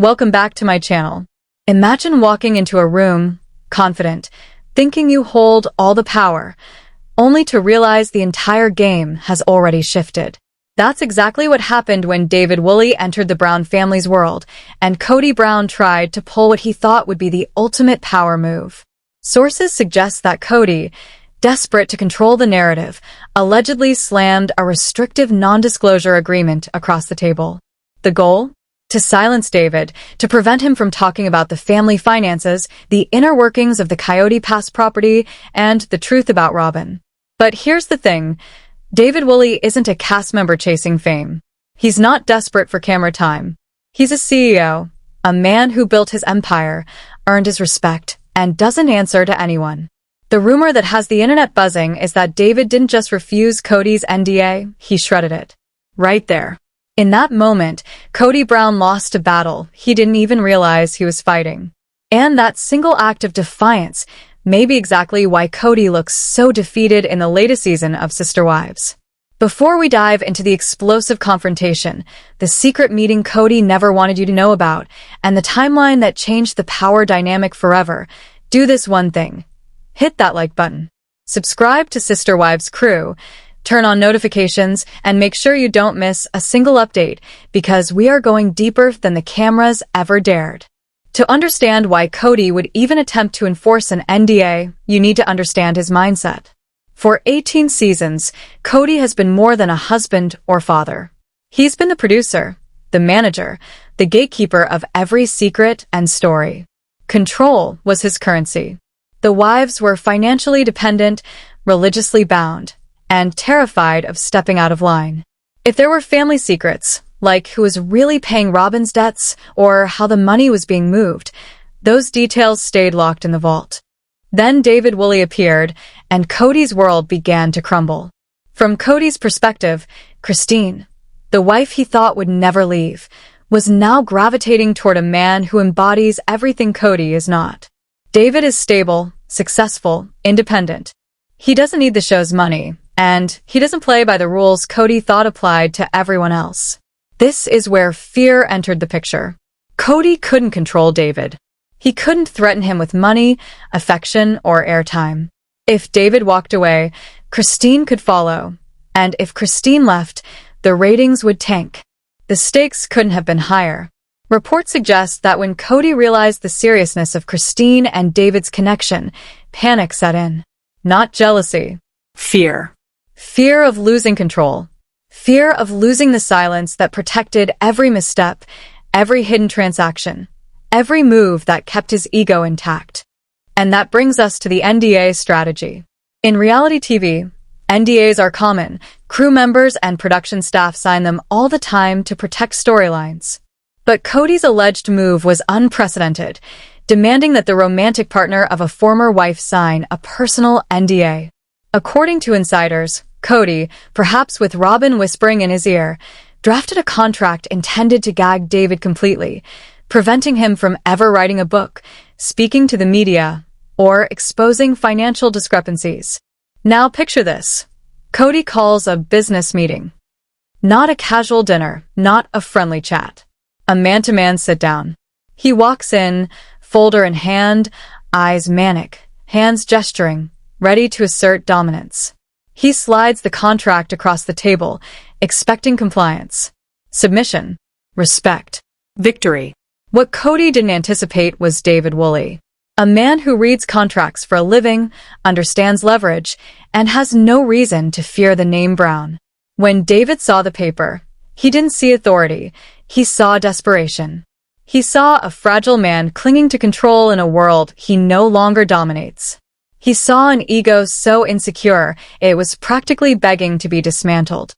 Welcome back to my channel. Imagine walking into a room, confident, thinking you hold all the power, only to realize the entire game has already shifted. That's exactly what happened when David Woolley entered the Brown family's world, and Kody Brown tried to pull what he thought would be the ultimate power move. Sources suggest that Kody, desperate to control the narrative, allegedly slammed a restrictive non-disclosure agreement across the table. The goal? To silence David, to prevent him from talking about the family finances, the inner workings of the Coyote Pass property, and the truth about Robyn. But here's the thing. David Woolley isn't a cast member chasing fame. He's not desperate for camera time. He's a CEO, a man who built his empire, earned his respect, and doesn't answer to anyone. The rumor that has the internet buzzing is that David didn't just refuse Kody's NDA, he shredded it. Right there. In that moment, Kody Brown lost a battle he didn't even realize he was fighting. And that single act of defiance may be exactly why Kody looks so defeated in the latest season of Sister Wives. Before we dive into the explosive confrontation, the secret meeting Kody never wanted you to know about, and the timeline that changed the power dynamic forever, do this one thing. Hit that like button. Subscribe to Sister Wives Crew, turn on notifications, and make sure you don't miss a single update, because we are going deeper than the cameras ever dared. To understand why Kody would even attempt to enforce an NDA, you need to understand his mindset. For 18 seasons, Kody has been more than a husband or father. He's been the producer, the manager, the gatekeeper of every secret and story. Control was his currency. The wives were financially dependent, religiously bound, and terrified of stepping out of line. If there were family secrets, like who was really paying Robyn's debts or how the money was being moved, those details stayed locked in the vault. Then David Woolley appeared, and Kody's world began to crumble. From Kody's perspective, Christine, the wife he thought would never leave, was now gravitating toward a man who embodies everything Kody is not. David is stable, successful, independent. He doesn't need the show's money, and he doesn't play by the rules Kody thought applied to everyone else. This is where fear entered the picture. Kody couldn't control David. He couldn't threaten him with money, affection, or airtime. If David walked away, Christine could follow. And if Christine left, the ratings would tank. The stakes couldn't have been higher. Reports suggest that when Kody realized the seriousness of Christine and David's connection, panic set in. Not jealousy. Fear. Fear of losing control. Fear of losing the silence that protected every misstep, every hidden transaction, every move that kept his ego intact. And that brings us to the NDA strategy. In reality TV, NDAs are common. Crew members and production staff sign them all the time to protect storylines. But Kody's alleged move was unprecedented, demanding that the romantic partner of a former wife sign a personal NDA. According to insiders, Kody, perhaps with Robyn whispering in his ear, drafted a contract intended to gag David completely, preventing him from ever writing a book, speaking to the media, or exposing financial discrepancies. Now picture this. Kody calls a business meeting. Not a casual dinner, not a friendly chat. A man-to-man sit-down. He walks in, folder in hand, eyes manic, hands gesturing, ready to assert dominance. He slides the contract across the table, expecting compliance, submission, respect, victory. What Kody didn't anticipate was David Woolley, a man who reads contracts for a living, understands leverage, and has no reason to fear the name Brown. When David saw the paper, he didn't see authority, he saw desperation. He saw a fragile man clinging to control in a world he no longer dominates. He saw an ego so insecure, it was practically begging to be dismantled.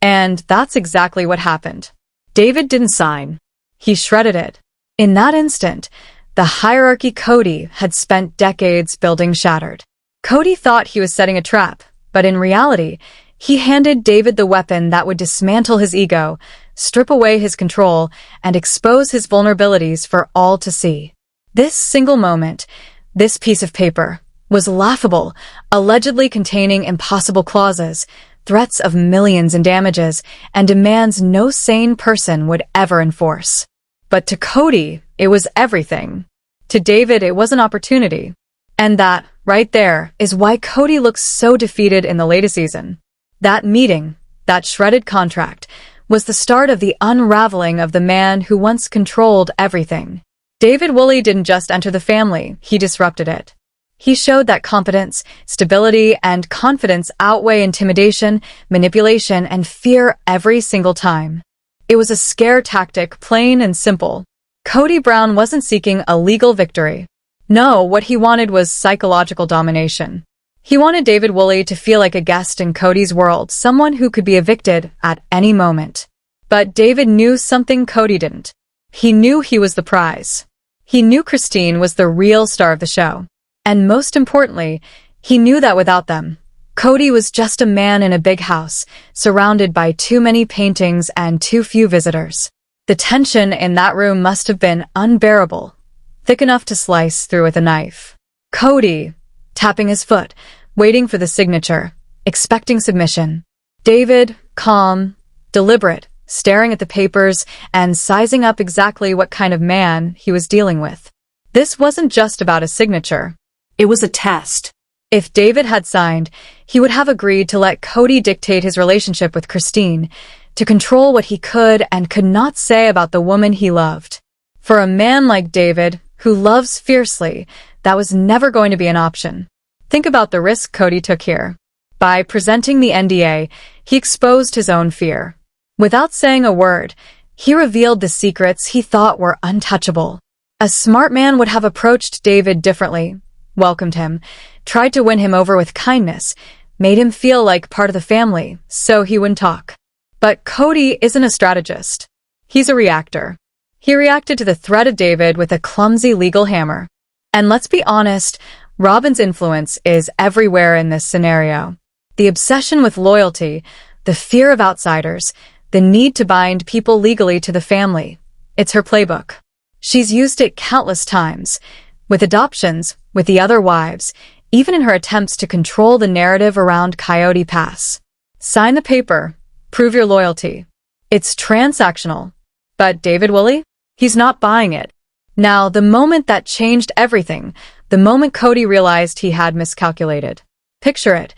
And that's exactly what happened. David didn't sign. He shredded it. In that instant, the hierarchy Kody had spent decades building shattered. Kody thought he was setting a trap, but in reality, he handed David the weapon that would dismantle his ego, strip away his control, and expose his vulnerabilities for all to see. This single moment, this piece of paper, was laughable, allegedly containing impossible clauses, threats of millions in damages, and demands no sane person would ever enforce. But to Kody, it was everything. To David, it was an opportunity. And that, right there, is why Kody looks so defeated in the latest season. That meeting, that shredded contract, was the start of the unraveling of the man who once controlled everything. David Woolley didn't just enter the family, he disrupted it. He showed that competence, stability, and confidence outweigh intimidation, manipulation, and fear every single time. It was a scare tactic, plain and simple. Kody Brown wasn't seeking a legal victory. No, what he wanted was psychological domination. He wanted David Woolley to feel like a guest in Kody's world, someone who could be evicted at any moment. But David knew something Kody didn't. He knew he was the prize. He knew Christine was the real star of the show. And most importantly, he knew that without them, Kody was just a man in a big house, surrounded by too many paintings and too few visitors. The tension in that room must have been unbearable, thick enough to slice through with a knife. Kody, tapping his foot, waiting for the signature, expecting submission. David, calm, deliberate, staring at the papers and sizing up exactly what kind of man he was dealing with. This wasn't just about a signature. It was a test. If David had signed, he would have agreed to let Kody dictate his relationship with Christine, to control what he could and could not say about the woman he loved. For a man like David, who loves fiercely, that was never going to be an option. Think about the risk Kody took here. By presenting the NDA, he exposed his own fear. Without saying a word, he revealed the secrets he thought were untouchable. A smart man would have approached David differently, welcomed him, tried to win him over with kindness, made him feel like part of the family, so he wouldn't talk. But Kody isn't a strategist. He's a reactor. He reacted to the threat of David with a clumsy legal hammer. And let's be honest, Robyn's influence is everywhere in this scenario. The obsession with loyalty, the fear of outsiders, the need to bind people legally to the family. It's her playbook. She's used it countless times, with adoptions, with the other wives, even in her attempts to control the narrative around Coyote Pass. Sign the paper, prove your loyalty. It's transactional. But David Woolley? He's not buying it. Now, the moment that changed everything, the moment Kody realized he had miscalculated. Picture it.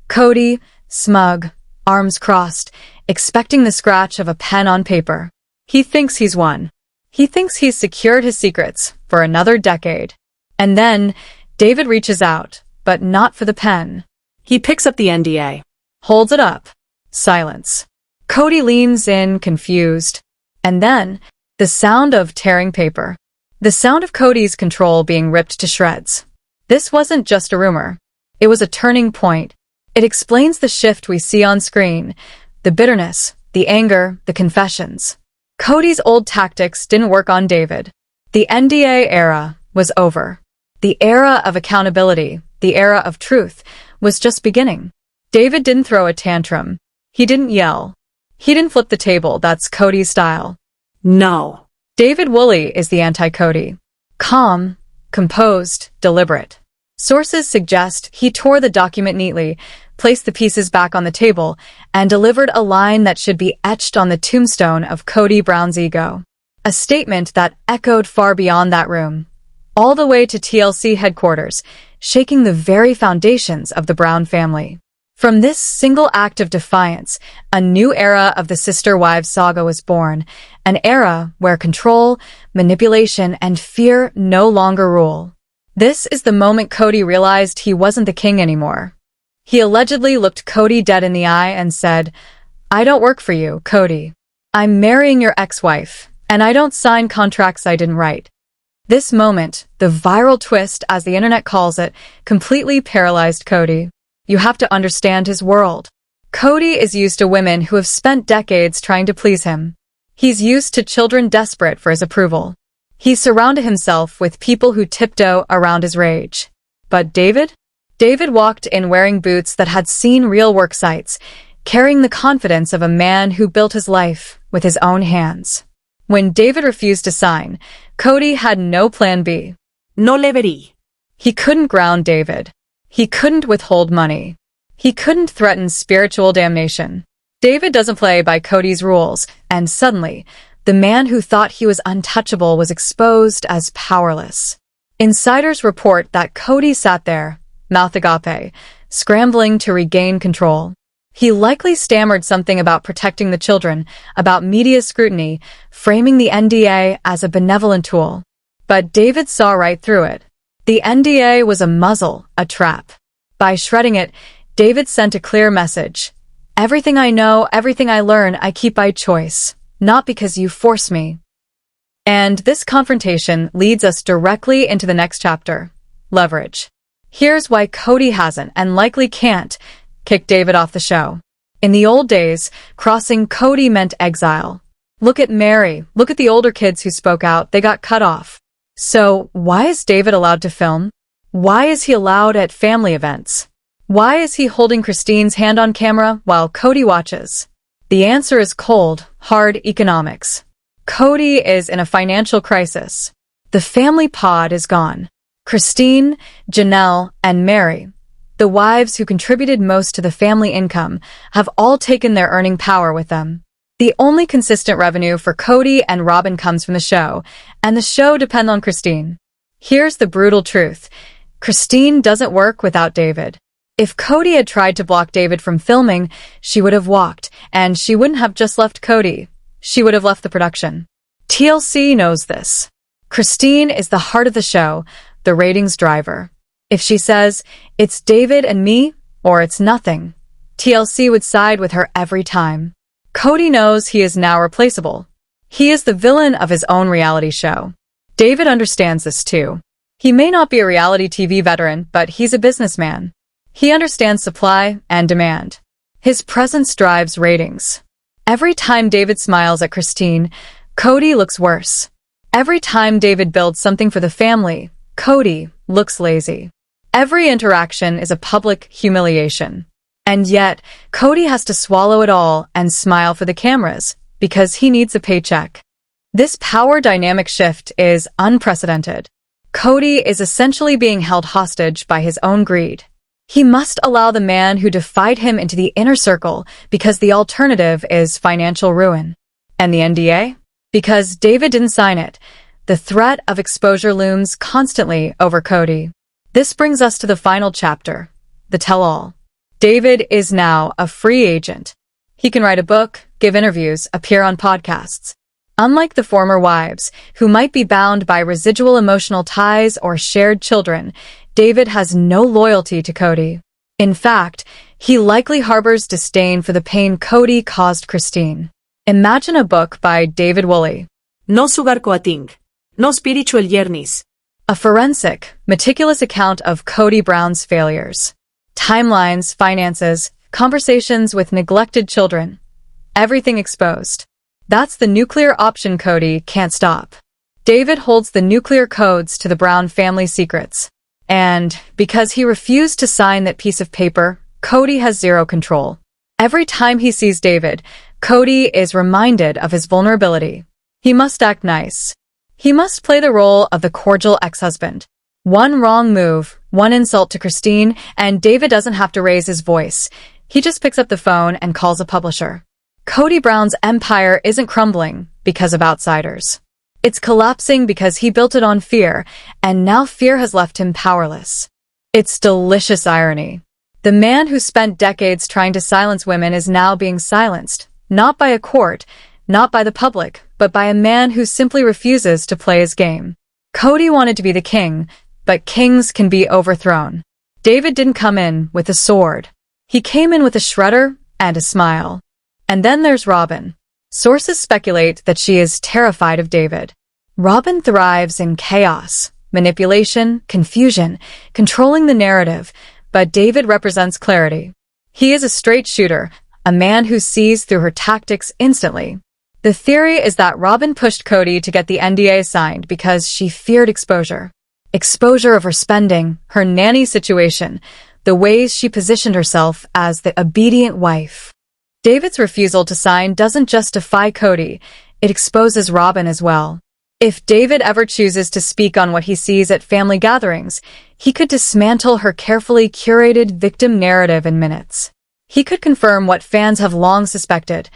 Kody, smug, arms crossed, expecting the scratch of a pen on paper. He thinks he's won. He thinks he's secured his secrets for another decade. And then, David reaches out, but not for the pen. He picks up the NDA. Holds it up. Silence. Kody leans in, confused. And then, the sound of tearing paper. The sound of Kody's control being ripped to shreds. This wasn't just a rumor. It was a turning point. It explains the shift we see on screen, the bitterness, the anger, the confessions. Kody's old tactics didn't work on David. The NDA era was over. The era of accountability, the era of truth, was just beginning. David didn't throw a tantrum. He didn't yell. He didn't flip the table. That's Kody's style. No. David Woolley is the anti-Kody. Calm, composed, deliberate. Sources suggest he tore the document neatly, placed the pieces back on the table, and delivered a line that should be etched on the tombstone of Kody Brown's ego. A statement that echoed far beyond that room, all the way to TLC headquarters, shaking the very foundations of the Brown family. From this single act of defiance, a new era of the Sister Wives saga was born, an era where control, manipulation, and fear no longer rule. This is the moment Kody realized he wasn't the king anymore. He allegedly looked Kody dead in the eye and said, "I don't work for you, Kody. I'm marrying your ex-wife, and I don't sign contracts I didn't write." This moment, the viral twist as the internet calls it, completely paralyzed Kody. You have to understand his world. Kody is used to women who have spent decades trying to please him. He's used to children desperate for his approval. He surrounded himself with people who tiptoe around his rage. But David? David walked in wearing boots that had seen real work sites, carrying the confidence of a man who built his life with his own hands. When David refused to sign, Kody had no plan B. No le verí. He couldn't ground David. He couldn't withhold money. He couldn't threaten spiritual damnation. David doesn't play by Kody's rules, and suddenly, The man who thought he was untouchable was exposed as powerless. Insiders report that Kody sat there, mouth agape, scrambling to regain control. He likely stammered something about protecting the children, about media scrutiny, framing the NDA as a benevolent tool. But David saw right through it. The NDA was a muzzle, a trap. By shredding it, David sent a clear message. Everything I know, everything I learn, I keep by choice, not because you force me. And this confrontation leads us directly into the next chapter, leverage. Here's why Kody hasn't, and likely can't, kick David off the show. In the old days, crossing Kody meant exile. Look at Mary, look at the older kids who spoke out, they got cut off. So, why is David allowed to film? Why is he allowed at family events? Why is he holding Christine's hand on camera while Kody watches? The answer is cold, hard economics. Kody is in a financial crisis. The family pod is gone. Christine, Janelle, and Mary, the wives who contributed most to the family income, have all taken their earning power with them. The only consistent revenue for Kody and Robyn comes from the show, and the show depends on Christine. Here's the brutal truth. Christine doesn't work without David. If Kody had tried to block David from filming, she would have walked, and she wouldn't have just left Kody. She would have left the production. TLC knows this. Christine is the heart of the show, the ratings driver. If she says, it's David and me, or it's nothing, TLC would side with her every time. Kody knows he is now replaceable. He is the villain of his own reality show. David understands this too. He may not be a reality TV veteran, but he's a businessman. He understands supply and demand. His presence drives ratings. Every time David smiles at Christine, Kody looks worse. Every time David builds something for the family, Kody looks lazy. Every interaction is a public humiliation. And yet, Kody has to swallow it all and smile for the cameras, because he needs a paycheck. This power dynamic shift is unprecedented. Kody is essentially being held hostage by his own greed. He must allow the man who defied him into the inner circle because the alternative is financial ruin. And the NDA? Because David didn't sign it. The threat of exposure looms constantly over Kody. This brings us to the final chapter, the tell-all. David is now a free agent. He can write a book, give interviews, appear on podcasts. Unlike the former wives, who might be bound by residual emotional ties or shared children, David has no loyalty to Kody. In fact, he likely harbors disdain for the pain Kody caused Christine. Imagine a book by David Woolley. No sugar coating. No spiritual yernis. A forensic, meticulous account of Kody Brown's failures. Timelines, finances, conversations with neglected children. Everything exposed. That's the nuclear option Kody can't stop. David holds the nuclear codes to the Brown family secrets. And because he refused to sign that piece of paper, Kody has zero control. Every time he sees David, Kody is reminded of his vulnerability. He must act nice. He must play the role of the cordial ex-husband. One wrong move, one insult to Christine, and David doesn't have to raise his voice. He just picks up the phone and calls a publisher. Kody Brown's empire isn't crumbling because of outsiders. It's collapsing because he built it on fear, and now fear has left him powerless. It's delicious irony. The man who spent decades trying to silence women is now being silenced, not by a court, not by the public, but by a man who simply refuses to play his game. Kody wanted to be the king, but kings can be overthrown. David didn't come in with a sword. He came in with a shredder and a smile. And then there's Robyn. Sources speculate that she is terrified of David. Robyn thrives in chaos, manipulation, confusion, controlling the narrative, but David represents clarity. He is a straight shooter, a man who sees through her tactics instantly. The theory is that Robyn pushed Kody to get the NDA signed because she feared exposure. Exposure of her spending, her nanny situation, the ways she positioned herself as the obedient wife. David's refusal to sign doesn't just defy Kody, it exposes Robyn as well. If David ever chooses to speak on what he sees at family gatherings, he could dismantle her carefully curated victim narrative in minutes. He could confirm what fans have long suspected.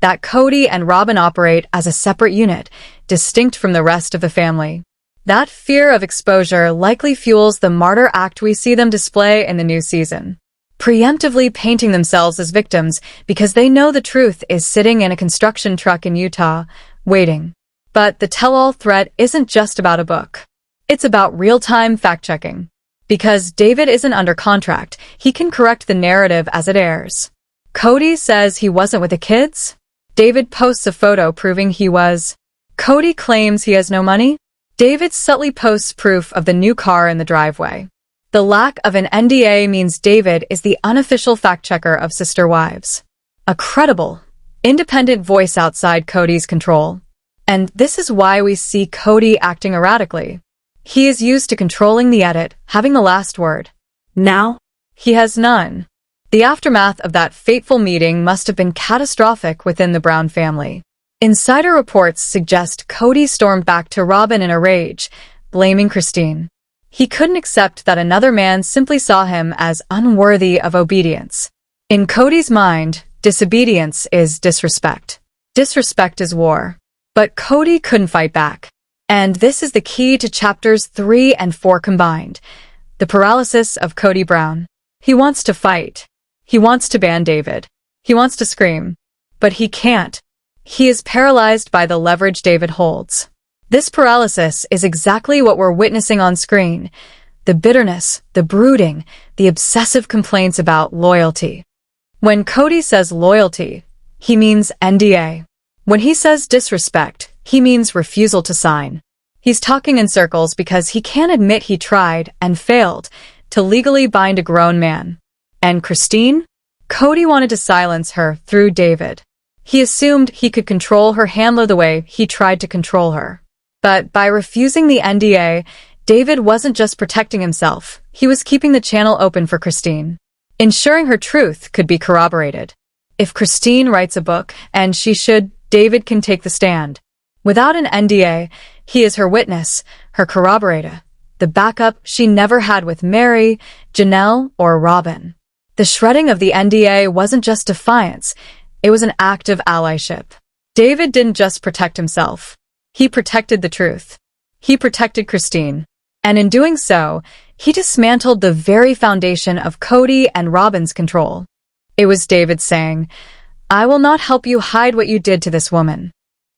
that Kody and Robyn operate as a separate unit, distinct from the rest of the family. That fear of exposure likely fuels the martyr act we see them display in the new season, preemptively painting themselves as victims because they know the truth is sitting in a construction truck in Utah, waiting. But the tell-all threat isn't just about a book. It's about real-time fact-checking. Because David isn't under contract, he can correct the narrative as it airs. Kody says he wasn't with the kids. David posts a photo proving he was. Kody claims he has no money. David subtly posts proof of the new car in the driveway. The lack of an NDA means David is the unofficial fact-checker of sister wives. A credible, independent voice outside Kody's control. And this is why we see Kody acting erratically. He is used to controlling the edit, having the last word. Now, he has none. The aftermath of that fateful meeting must have been catastrophic within the Brown family. Insider reports suggest Kody stormed back to Robyn in a rage, blaming Christine. He couldn't accept that another man simply saw him as unworthy of obedience. In Kody's mind, disobedience is disrespect. Disrespect is war. But Kody couldn't fight back. And this is the key to chapters 3 and 4 combined. The paralysis of Kody Brown. He wants to fight. He wants to ban David. He wants to scream. But he can't. He is paralyzed by the leverage David holds. This paralysis is exactly what we're witnessing on screen. The bitterness, the brooding, the obsessive complaints about loyalty. When Kody says loyalty, he means NDA. When he says disrespect, he means refusal to sign. He's talking in circles because he can't admit he tried and failed to legally bind a grown man. And Christine? Kody wanted to silence her through David. He assumed he could control her handler the way he tried to control her. But by refusing the NDA, David wasn't just protecting himself, he was keeping the channel open for Christine, ensuring her truth could be corroborated. If Christine writes a book, and she should, David can take the stand. Without an NDA, he is her witness, her corroborator, the backup she never had with Mary, Janelle, or Robyn. The shredding of the NDA wasn't just defiance, it was an act of allyship. David didn't just protect himself. He protected the truth. He protected Christine. And in doing so, he dismantled the very foundation of Kody and Robyn's control. It was David saying, "I will not help you hide what you did to this woman."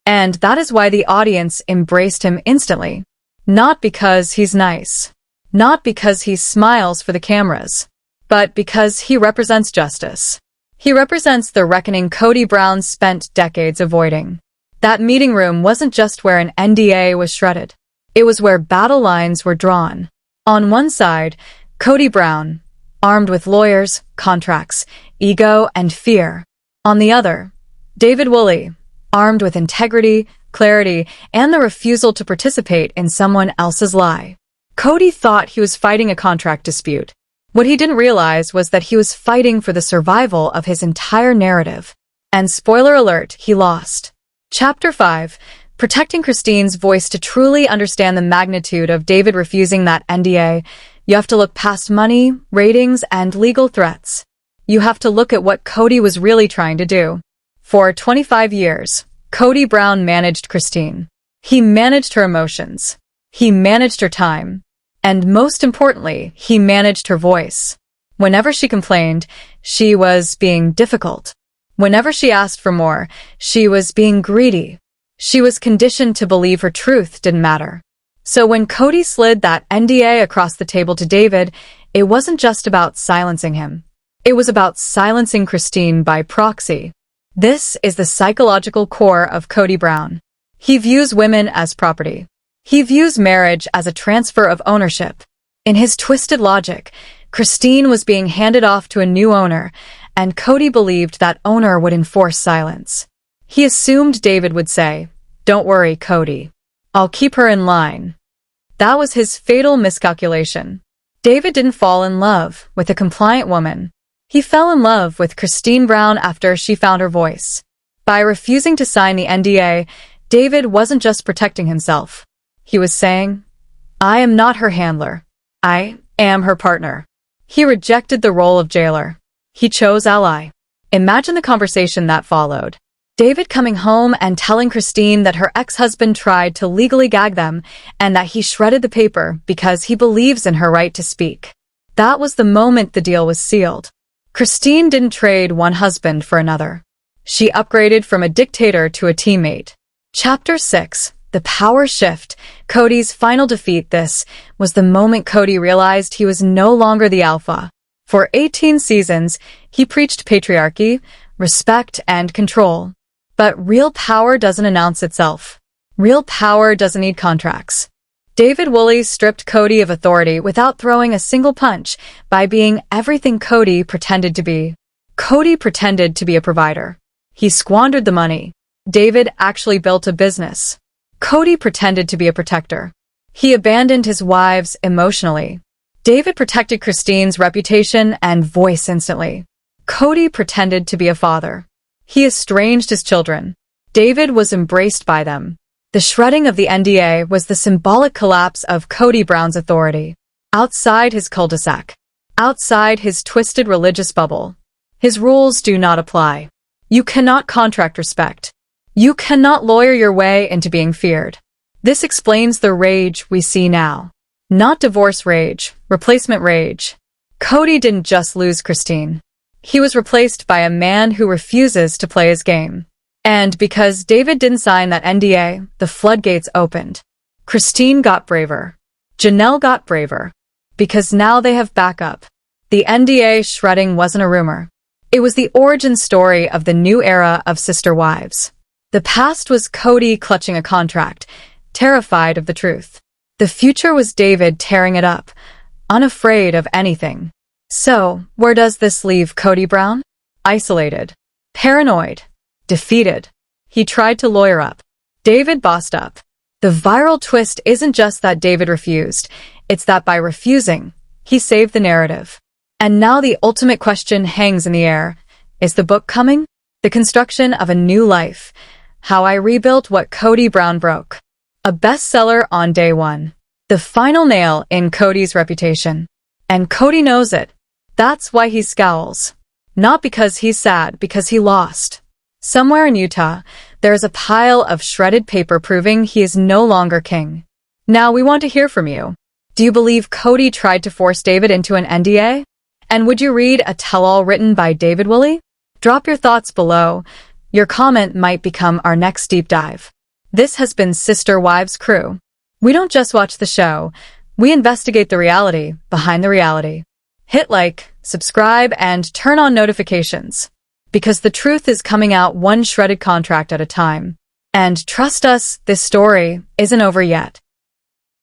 And that is why the audience embraced him instantly. Not because he's nice. Not because he smiles for the cameras. But because he represents justice. He represents the reckoning Kody Brown spent decades avoiding. That meeting room wasn't just where an NDA was shredded. It was where battle lines were drawn. On one side, Kody Brown, armed with lawyers, contracts, ego, and fear. On the other, David Woolley, armed with integrity, clarity, and the refusal to participate in someone else's lie. Kody thought he was fighting a contract dispute. What he didn't realize was that he was fighting for the survival of his entire narrative. And spoiler alert, he lost. Chapter 5. Protecting Christine's voice. To truly understand the magnitude of David refusing that NDA, you have to look past money, ratings, and legal threats. You have to look at what Kody was really trying to do. For 25 years, Kody Brown managed Christine. He managed her emotions. He managed her time. And most importantly, he managed her voice. Whenever she complained, she was being difficult. Whenever she asked for more, she was being greedy. She was conditioned to believe her truth didn't matter. So when Kody slid that NDA across the table to David, it wasn't just about silencing him. It was about silencing Christine by proxy. This is the psychological core of Kody Brown. He views women as property. He views marriage as a transfer of ownership. In his twisted logic, Christine was being handed off to a new owner, and Kody believed that owner would enforce silence. He assumed David would say, "Don't worry, Kody. I'll keep her in line." That was his fatal miscalculation. David didn't fall in love with a compliant woman. He fell in love with Christine Brown after she found her voice. By refusing to sign the NDA, David wasn't just protecting himself. He was saying, "I am not her handler. I am her partner." He rejected the role of jailer. He chose ally. Imagine the conversation that followed. David coming home and telling Christine that her ex-husband tried to legally gag them and that he shredded the paper because he believes in her right to speak. That was the moment the deal was sealed. Christine didn't trade one husband for another. She upgraded from a dictator to a teammate. Chapter 6. The Power Shift. Kody's final defeat. This was the moment Kody realized he was no longer the alpha. For 18 seasons, he preached patriarchy, respect, and control. But real power doesn't announce itself. Real power doesn't need contracts. David Woolley stripped Kody of authority without throwing a single punch by being everything Kody pretended to be. Kody pretended to be a provider. He squandered the money. David actually built a business. Kody pretended to be a protector. He abandoned his wives emotionally. David protected Christine's reputation and voice instantly. Kody pretended to be a father. He estranged his children. David was embraced by them. The shredding of the NDA was the symbolic collapse of Kody Brown's authority. Outside his cul-de-sac. Outside his twisted religious bubble. His rules do not apply. You cannot contract respect. You cannot lawyer your way into being feared. This explains the rage we see now. Not divorce rage, replacement rage. Kody didn't just lose Christine. He was replaced by a man who refuses to play his game. And because David didn't sign that NDA, the floodgates opened. Christine got braver. Janelle got braver. Because now they have backup. The NDA shredding wasn't a rumor. It was the origin story of the new era of sister wives. The past was Kody clutching a contract, terrified of the truth. The future was David tearing it up, unafraid of anything. So, where does this leave Kody Brown? Isolated. Paranoid. Defeated. He tried to lawyer up. David bossed up. The viral twist isn't just that David refused, it's that by refusing, he saved the narrative. And now the ultimate question hangs in the air. Is the book coming? The construction of a new life. How I rebuilt what Kody Brown broke. A bestseller on day one. The final nail in Kody's reputation. And Kody knows it. That's why he scowls. Not because he's sad, because he lost. Somewhere in Utah, there is a pile of shredded paper proving he is no longer king. Now we want to hear from you. Do you believe Kody tried to force David into an NDA? And would you read a tell-all written by David Woolley? Drop your thoughts below. Your comment might become our next deep dive. This has been Sister Wives Crew. We don't just watch the show, we investigate the reality behind the reality. Hit like, subscribe, and turn on notifications. Because the truth is coming out one shredded contract at a time. And trust us, this story isn't over yet.